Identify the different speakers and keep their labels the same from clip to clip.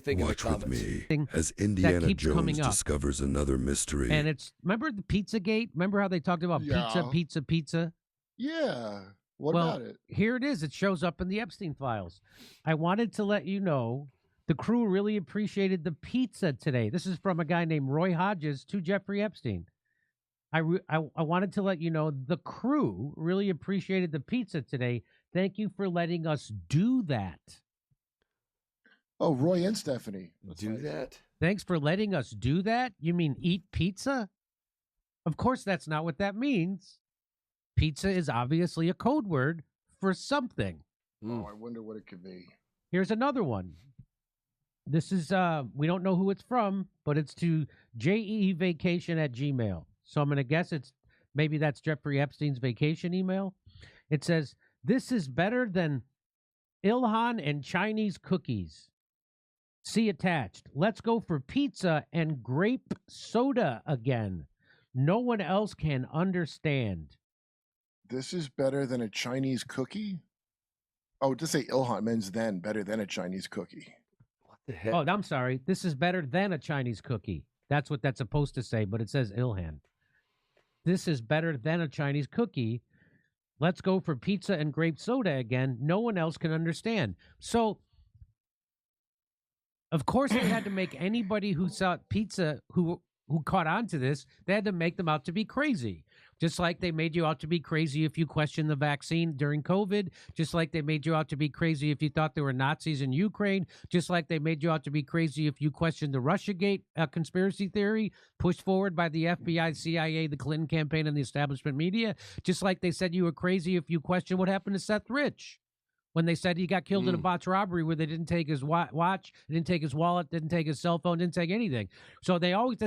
Speaker 1: think in the
Speaker 2: Watch with
Speaker 1: comments.
Speaker 2: me as Indiana
Speaker 3: keeps
Speaker 2: Jones
Speaker 3: coming up.
Speaker 2: discovers another mystery.
Speaker 3: And it's, remember the Pizzagate? Remember how they talked about pizza?
Speaker 4: Yeah. What
Speaker 3: Well,
Speaker 4: about it?
Speaker 3: here it is. It shows up in the Epstein files. I wanted to let you know the crew really appreciated the pizza today. This is from a guy named Roy Hodges to Jeffrey Epstein. I wanted to let you know the crew really appreciated the pizza today. Thank you for letting us do that.
Speaker 4: Oh, Roy and Stephanie.
Speaker 1: Do that?
Speaker 3: Thanks for letting us do that? You mean eat pizza? Of course, that's not what that means. Pizza is obviously a code word for something.
Speaker 4: Oh, I wonder what it could be.
Speaker 3: Here's another one. This is, we don't know who it's from, but it's to jeevacation@gmail. So I'm going to guess maybe that's Jeffrey Epstein's vacation email. It says, this is better than Ilhan and Chinese cookies. See attached. Let's go for pizza and grape soda again. No one else can understand.
Speaker 4: This is better than a Chinese cookie? Oh, to say Ilhan means then better than a Chinese cookie.
Speaker 1: What the heck?
Speaker 3: Oh, I'm sorry. This is better than a Chinese cookie. That's what that's supposed to say, but it says Ilhan. This is better than a Chinese cookie. Let's go for pizza and grape soda again. No one else can understand. So, of course, they had to make anybody who saw pizza who caught on to this, they had to make them out to be crazy. Just like they made you out to be crazy if you questioned the vaccine during COVID. Just like they made you out to be crazy if you thought there were Nazis in Ukraine. Just like they made you out to be crazy if you questioned the Russiagate conspiracy theory pushed forward by the FBI, CIA, the Clinton campaign, and the establishment media. Just like they said you were crazy if you questioned what happened to Seth Rich when they said he got killed in a botched robbery where they didn't take his watch, didn't take his wallet, didn't take his cell phone, didn't take anything. So they always,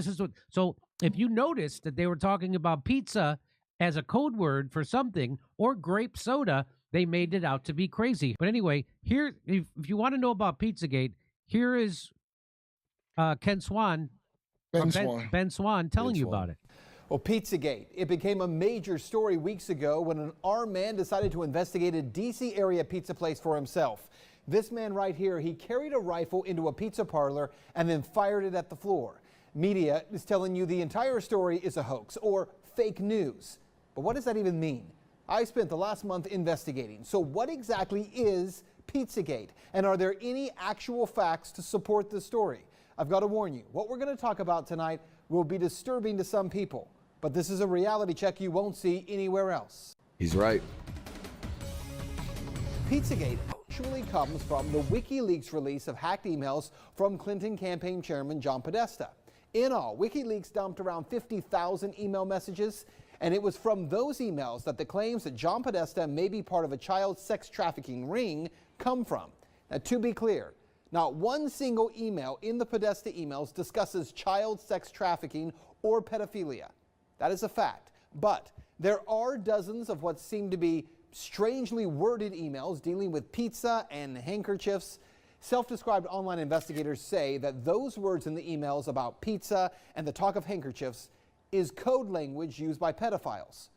Speaker 3: so if you notice that they were talking about pizza as a code word for something or grape soda, they made it out to be crazy. But anyway, here, if you want to know about Pizzagate, here is Ben Swan telling you about it.
Speaker 5: Well, Pizzagate, it became a major story weeks ago when an armed man decided to investigate a D.C. area pizza place for himself. This man right here, he carried a rifle into a pizza parlor and then fired it at the floor. Media is telling you the entire story is a hoax or fake news. But what does that even mean? I spent the last month investigating. So what exactly is Pizzagate? And are there any actual facts to support this story? I've got to warn you, what we're going to talk about tonight will be disturbing to some people. But this is a reality check you won't see anywhere else.
Speaker 1: He's right.
Speaker 5: Pizzagate actually comes from the WikiLeaks release of hacked emails from Clinton campaign chairman John Podesta. In all, WikiLeaks dumped around 50,000 email messages, and it was from those emails that the claims that John Podesta may be part of a child sex trafficking ring come from. Now, to be clear, not one single email in the Podesta emails discusses child sex trafficking or pedophilia. That is a fact. But there are dozens of what seem to be strangely worded emails dealing with pizza and handkerchiefs. Self-described online investigators say that those words in the emails about pizza and the talk of handkerchiefs is code language used by pedophiles.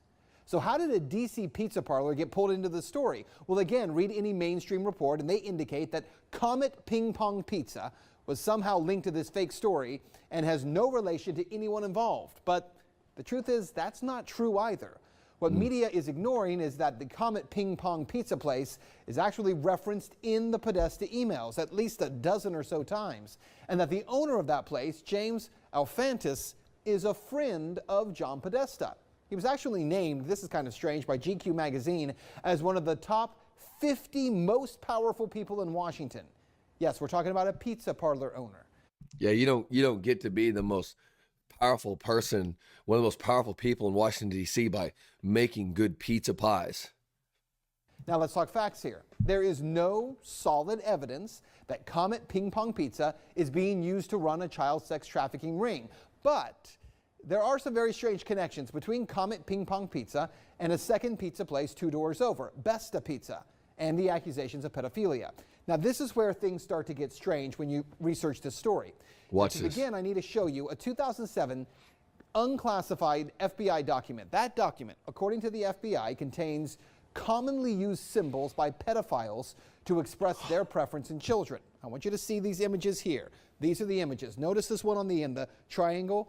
Speaker 5: So how did a DC pizza parlor get pulled into the story? Well, again, read any mainstream report and they indicate that Comet Ping Pong Pizza was somehow linked to this fake story and has no relation to anyone involved. But the truth is that's not true either. What media is ignoring is that the Comet Ping Pong Pizza place is actually referenced in the Podesta emails at least a dozen or so times, and that the owner of that place, James Alefantis, is a friend of John Podesta. He was actually named, this is kind of strange, by GQ magazine as one of the top 50 most powerful people in Washington. Yes, we're talking about a pizza parlor owner.
Speaker 1: Yeah, you don't get to be the most powerful person, one of the most powerful people in Washington, D.C. by making good pizza pies.
Speaker 5: Now let's talk facts here. There is no solid evidence that Comet Ping Pong Pizza is being used to run a child sex trafficking ring. But there are some very strange connections between Comet Ping Pong Pizza and a second pizza place 2 doors over, Besta Pizza, and the accusations of pedophilia. Now this is where things start to get strange when you research this story.
Speaker 1: Watch
Speaker 5: this.
Speaker 1: this.
Speaker 5: To begin, I need to show you a 2007 unclassified FBI document. That document, according to the FBI, contains commonly used symbols by pedophiles to express their preference in children. I want you to see these images here. These are the images. Notice this one on the end, the triangle.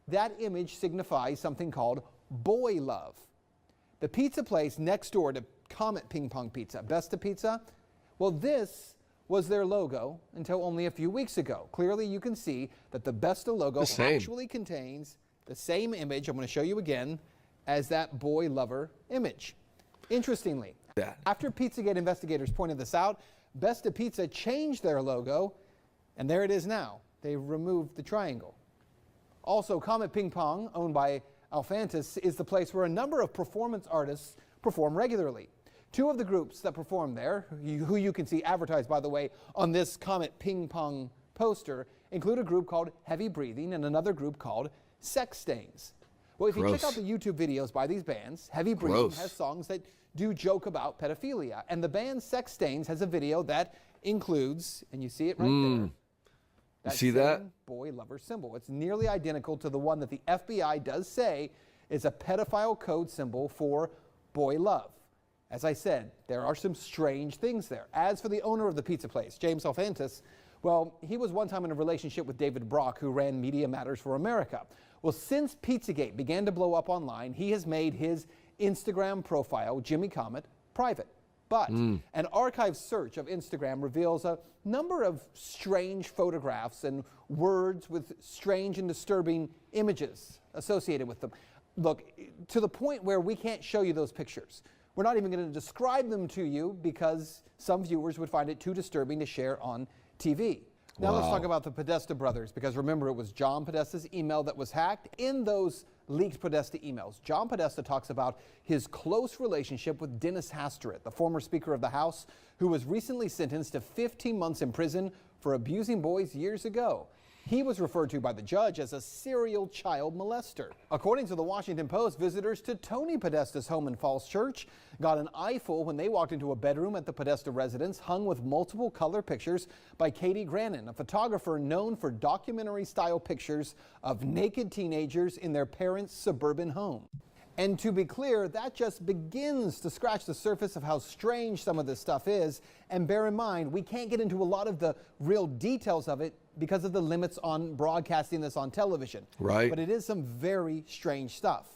Speaker 5: That image signifies something called boy love. The pizza place next door to Comet Ping Pong Pizza, Besta Pizza, well, this was their logo until only a few weeks ago. Clearly, you can see that the Besta logo actually contains the same image, I'm going to show you again, as that boy lover image. Interestingly, after Pizzagate investigators pointed this out, Besta Pizza changed their logo, and there it is now. They removed the triangle. Also, Comet Ping Pong, owned by Alphantis, is the place where a number of performance artists perform regularly. Two of the groups that perform there, who you can see advertised, by the way, on this Comet Ping Pong poster, include a group called Heavy Breathing and another group called Sex Stains. Well, if you check out the YouTube videos by these bands, Heavy Breathing has songs that do joke about pedophilia, and the band Sex Stains has a video that includes, and you see it right there,
Speaker 1: you see that?
Speaker 5: Boy lover symbol. It's nearly identical to the one that the FBI does say is a pedophile code symbol for boy love. As I said, there are some strange things there. As for the owner of the pizza place, James Alphantis, well, he was one time in a relationship with David Brock, who ran Media Matters for America. Well, since Pizzagate began to blow up online, he has made his Instagram profile, Jimmy Comet, private. But an archived search of Instagram reveals a number of strange photographs and words with strange and disturbing images associated with them. Look, to the point where we can't show you those pictures. We're not even going to describe them to you because some viewers would find it too disturbing to share on TV. Now let's talk about the Podesta brothers, because remember, it was John Podesta's email that was hacked. In those leaked Podesta emails, John Podesta talks about his close relationship with Dennis Hastert, the former Speaker of the House, who was recently sentenced to 15 months in prison for abusing boys years ago. He was referred to by the judge as a serial child molester. According to the Washington Post, visitors to Tony Podesta's home in Falls Church got an eyeful when they walked into a bedroom at the Podesta residence hung with multiple color pictures by Katie Grannon, a photographer known for documentary-style pictures of naked teenagers in their parents' suburban home. And to be clear, that just begins to scratch the surface of how strange some of this stuff is. And bear in mind, we can't get into a lot of the real details of it because of the limits on broadcasting this on television.
Speaker 1: Right.
Speaker 5: But it is some very strange stuff.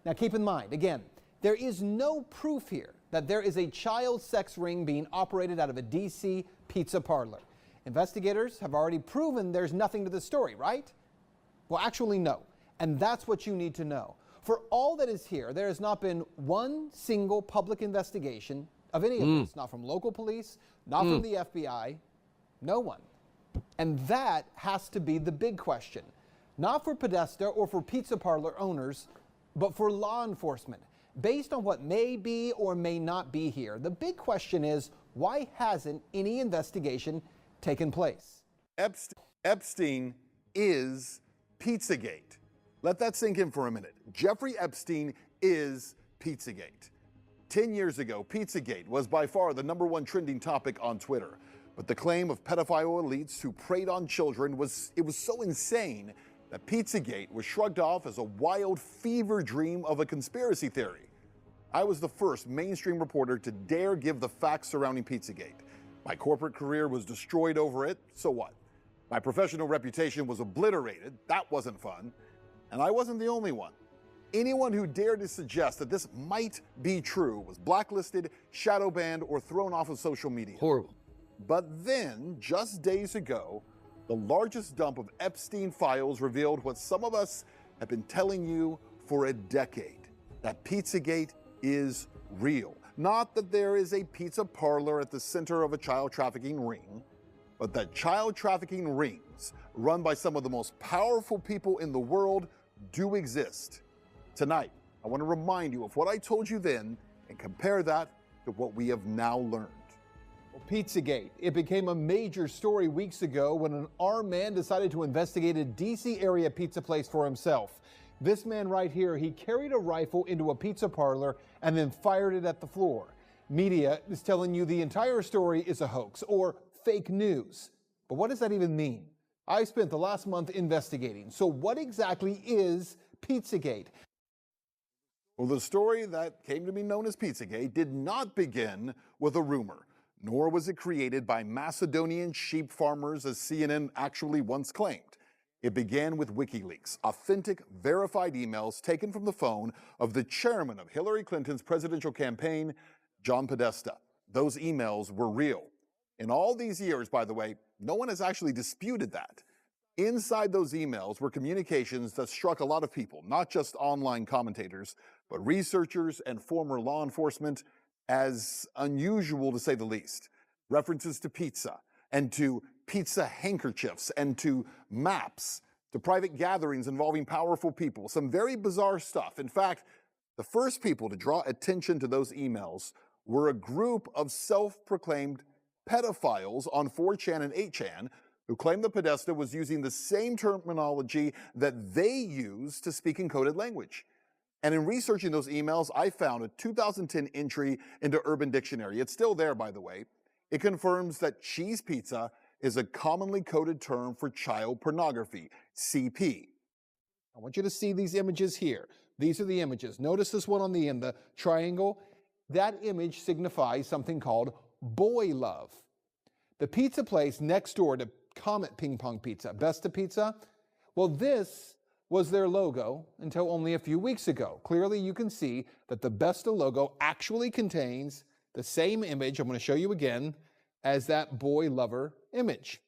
Speaker 5: Now keep in mind, again, there is no proof here that there is a child sex ring being operated out of a DC pizza parlor. Investigators have already proven there's nothing to the story, right? Well, actually, no. And that's what you need to know. For all that is here, there has not been one single public investigation of any of this, not from local police, not from the FBI, no one. And that has to be the big question, not for Podesta or for pizza parlor owners, but for law enforcement. Based on what may be or may not be here, the big question is, why hasn't any investigation taken place?
Speaker 6: Epstein is Pizzagate. Let that sink in for a minute. Jeffrey Epstein is Pizzagate. 10 years ago, Pizzagate was by far the #1 trending topic on Twitter. But the claim of pedophile elites who preyed on children was so insane that Pizzagate was shrugged off as a wild fever dream of a conspiracy theory. I was the first mainstream reporter to dare give the facts surrounding Pizzagate. My corporate career was destroyed over it, so what? My professional reputation was obliterated, that wasn't fun. And I wasn't the only one. Anyone who dared to suggest that this might be true was blacklisted, shadow banned, or thrown off of social media.
Speaker 1: Horrible.
Speaker 6: But then, just days ago, the largest dump of Epstein files revealed what some of us have been telling you for a decade, that Pizzagate is real. Not that there is a pizza parlor at the center of a child trafficking ring, but that child trafficking rings run by some of the most powerful people in the world do exist. Tonight, I want to remind you of what I told you then and compare that to what we have now learned.
Speaker 5: Well, Pizzagate. It became a major story weeks ago when an armed man decided to investigate a DC area pizza place for himself. This man right here, he carried a rifle into a pizza parlor and then fired it at the floor. Media is telling you the entire story is a hoax or fake news. But what does that even mean? I spent the last month investigating. So what exactly is Pizzagate?
Speaker 6: Well, the story that came to be known as Pizzagate did not begin with a rumor. nor was it created by Macedonian sheep farmers, as CNN actually once claimed. It began with WikiLeaks, authentic, verified emails taken from the phone of the chairman of Hillary Clinton's presidential campaign, John Podesta. Those emails were real. In all these years, by the way, no one has actually disputed that. Inside those emails were communications that struck a lot of people, not just online commentators, but researchers and former law enforcement, as unusual to say the least. References to pizza and to pizza handkerchiefs and to maps, to private gatherings involving powerful people, some very bizarre stuff. In fact, the first people to draw attention to those emails were a group of self-proclaimed pedophiles on 4chan and 8chan who claimed that Podesta was using the same terminology that they use to speak in coded language. And in researching those emails, I found a 2010 entry into Urban Dictionary. It's still there, by the way. It confirms that cheese pizza is a commonly coded term for child pornography, CP. I want you to see these images here. These are the images. Notice this one on the end, the triangle. That image signifies something called boy love. The pizza place next door to Comet Ping Pong Pizza, Besta Pizza, well, this was their logo until only a few weeks ago. Clearly, you can see that the Besta logo actually contains the same image, I'm going to show you again, as that boy lover image.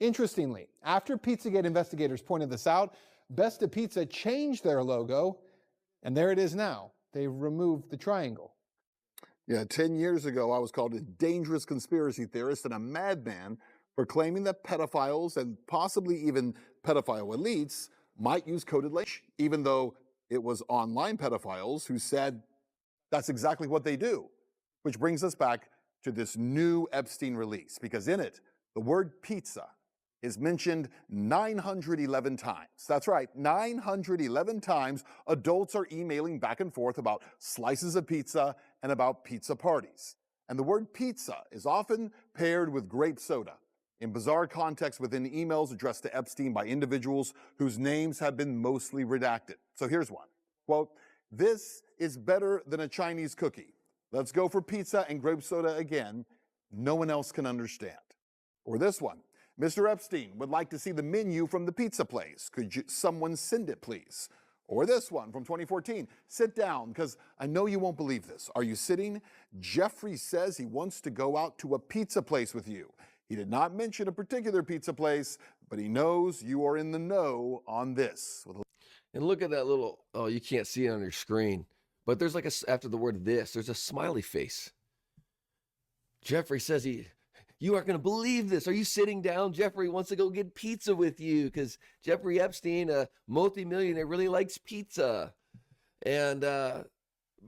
Speaker 6: Interestingly, after Pizzagate investigators pointed this out, Besta Pizza changed their logo, and there it is now. They removed the triangle. Yeah, 10 years ago, I was called a dangerous conspiracy theorist and a madman for claiming that pedophiles and possibly even pedophile elites might use coded language, even though it was online pedophiles who said that's exactly what they do. Which brings us back to this new Epstein release, because in it, the word pizza is mentioned 911 times. That's right, 911 times adults are emailing back and forth about slices of pizza and about pizza parties. And the word pizza is often paired with grape soda in bizarre contexts within emails addressed to Epstein by individuals whose names have been mostly redacted. So here's one. Quote, "This is better than a Chinese cookie. Let's go for pizza and grape soda again. No one else can understand." Or this one. "Mr. Epstein would like to see the menu from the pizza place. Could someone send it, please?" Or this one from 2014. "Sit down, because I know you won't believe this. Are you sitting? Jeffrey says he wants to go out to a pizza place with you. He did not mention a particular pizza place, but he knows you are in the know on this."
Speaker 1: And look at that little, oh, you can't see it on your screen, but there's like after the word this, there's a smiley face. Jeffrey says you aren't going to believe this. Are you sitting down? Jeffrey wants to go get pizza with you because Jeffrey Epstein, a multimillionaire, really likes pizza. And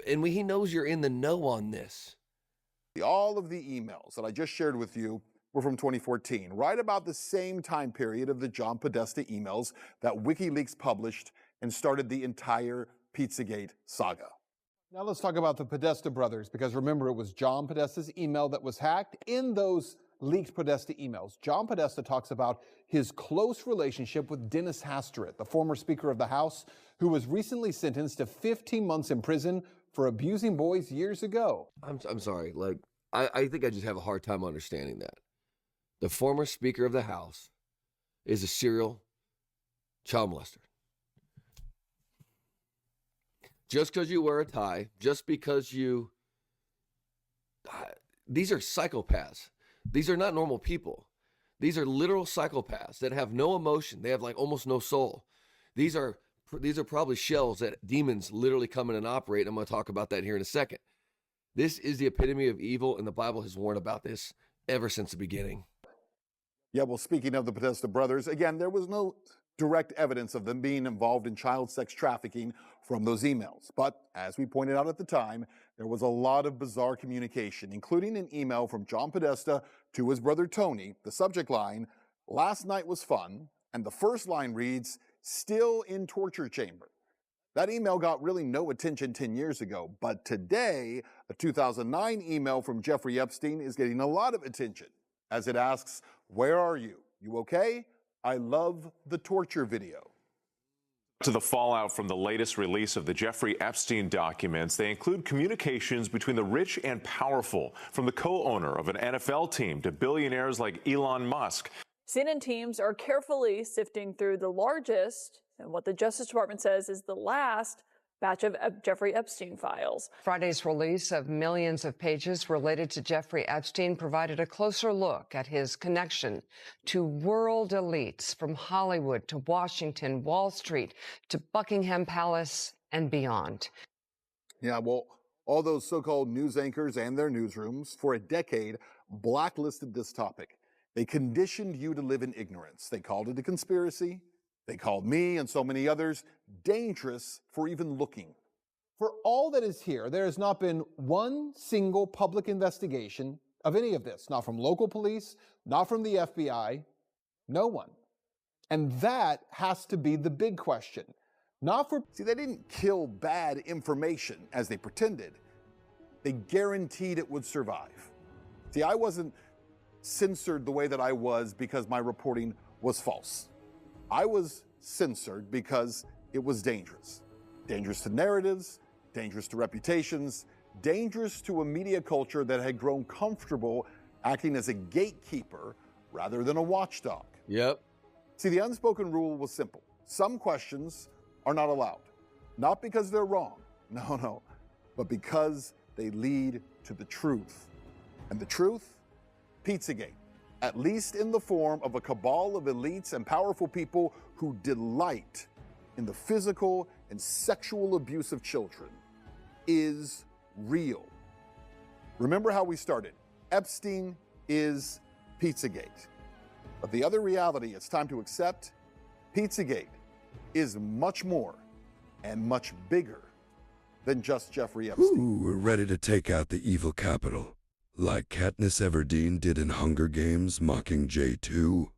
Speaker 1: he knows you're in the know on this.
Speaker 6: All of the emails that I just shared with you were from 2014, right about the same time period of the John Podesta emails that WikiLeaks published and started the entire Pizzagate saga.
Speaker 5: Now let's talk about the Podesta brothers, because remember, it was John Podesta's email that was hacked. In those leaked Podesta emails, John Podesta talks about his close relationship with Dennis Hastert, the former Speaker of the House, who was recently sentenced to 15 months in prison for abusing boys years ago.
Speaker 1: I'm sorry, like, I think I just have a hard time understanding that. The former Speaker of the House is a serial child molester. Just because you wear a tie, just because you... These are psychopaths. These are not normal people. These are literal psychopaths that have no emotion. They have like almost no soul. These are probably shells that demons literally come in and operate. I'm going to talk about that here in a second. This is the epitome of evil, and the Bible has warned about this ever since the beginning.
Speaker 6: Yeah, well, speaking of the Podesta brothers, again, there was no direct evidence of them being involved in child sex trafficking from those emails. But as we pointed out at the time, there was a lot of bizarre communication, including an email from John Podesta to his brother Tony. The subject line, "Last night was fun," and the first line reads, "Still in torture chamber." That email got really no attention 10 years ago, but today, a 2009 email from Jeffrey Epstein is getting a lot of attention, as it asks, "Where are you? You okay? I love the torture video."
Speaker 7: To the fallout from the latest release of the Jeffrey Epstein documents, they include communications between the rich and powerful, from the co-owner of an NFL team to billionaires like Elon Musk.
Speaker 8: CNN teams are carefully sifting through the largest, and what the Justice Department says is the last, batch of Jeffrey Epstein files.
Speaker 9: Friday's release of millions of pages related to Jeffrey Epstein provided a closer look at his connection to world elites from Hollywood to Washington, Wall Street, to Buckingham Palace and beyond.
Speaker 6: Yeah, well, all those so-called news anchors and their newsrooms for a decade blacklisted this topic. They conditioned you to live in ignorance. They called it a conspiracy. They called me and so many others dangerous for even looking.
Speaker 5: For all that is here, there has not been one single public investigation of any of this, not from local police, not from the FBI, no one. And that has to be the big question. Not for...
Speaker 6: See, they didn't kill bad information as they pretended. They guaranteed it would survive. See, I wasn't censored the way that I was because my reporting was false. I was censored because it was dangerous. Dangerous to narratives, dangerous to reputations, dangerous to a media culture that had grown comfortable acting as a gatekeeper rather than a watchdog.
Speaker 1: Yep.
Speaker 6: See, the unspoken rule was simple. Some questions are not allowed. Not because they're wrong, no, but because they lead to the truth. And the truth? Pizzagate. At least in the form of a cabal of elites and powerful people who delight in the physical and sexual abuse of children, is real. Remember how we started. Epstein is Pizzagate. But the other reality it's time to accept, Pizzagate is much more and much bigger than just Jeffrey Epstein.
Speaker 2: Ooh, we're ready to take out the evil capital. Like Katniss Everdeen did in Hunger Games Mockingjay 2.